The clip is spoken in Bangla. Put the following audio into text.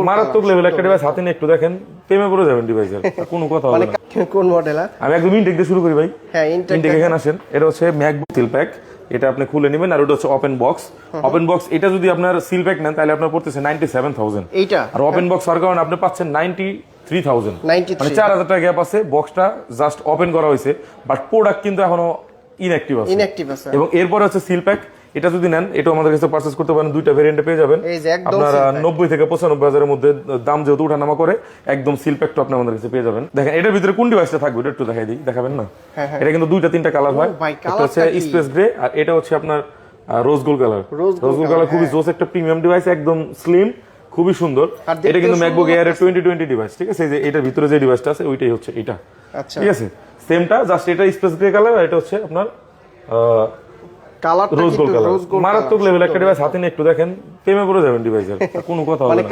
মারাত্মক লেভেল একটা ডিভাইস হাতে নিয়ে একটু দেখেন, প্রেমে পড়ে যাবেন ডিভাইসের, কোনো কথা হবে না। কোন মডেল? আমি একদম ইনটেক দিয়ে শুরু করি ভাই। হ্যাঁ, ইনটেক এখানে আসেন। এটা হচ্ছে ম্যাকবুক সিল প্যাক, এটা আপনি খুলে নেবেন। আর ওটা হচ্ছে ওপেন বক্স। ওপেন বক্স এটা যদি আপনার সিল প্যাক নেন তাহলে আপনার পড়তেছে 97,000। এইটা আর ওপেন বক্স হওয়ার কারণে আপনি পাচ্ছেন 93,000, 93 মানে 4,000 টাকা গ্যাপ আছে। বক্সটা জাস্ট ওপেন করা হয়েছে, বাট প্রোডাক্ট কিন্তু এখনো ইনঅ্যাক্টিভ আছে। ইনঅ্যাক্টিভ আছে। এবং এরপরে হচ্ছে সিল প্যাক, এটা যদি নেন এটা আমাদের কাছে পারচেজ করতে পারেন, দুইটা ভেরিয়েন্টে পেয়ে যাবেন। এই যে একদম আপনারা seal pack। 90 থেকে 95,000 মধ্যে, দাম যেহেতু ওঠানামা করে, একদম সিল প্যাকটা আপনি আমাদের কাছে পেয়ে যাবেন। দেখেন এটার ভিতরে কোন ডিভাইসটা থাকবে এটা একটু দেখাই দিই, দেখাবেন না? হ্যাঁ, হ্যাঁ। এটা কিন্তু দুইটা তিনটা কালার হয়। ভাই, এটা হচ্ছে কালারটা কি? স্পেস গ্রে, আর এটা হচ্ছে আপনার rose gold colour. Rose gold rose gold colour খুবই জোস একটা প্রিমিয়াম ডিভাইস, একদম স্লিম, খুবই সুন্দর। আর দেখতেও এটা কিন্তু ম্যাকবুক সুন্দর এয়ার এর 2020 ডিভাইস, ঠিক আছে? এই যে এটার ভিতরে যে ডিভাইসটা আছে ওইটাই হচ্ছে এটা, আচ্ছা। ঠিক আছে? সেমটা, জাস্ট এটা স্পেস গ্রে কালার, আর এটা হচ্ছে আপনার কালারটা রোজ গোল্ড কিন্তু কালার। রোজ গোল্ড মারাত্মক লেভেল একটা ডিভাইস হাতে নিয়ে একটু দেখেন, প্রেমে পড়ে যাবেন ডিভাইসের, কোনো কথা হবে না।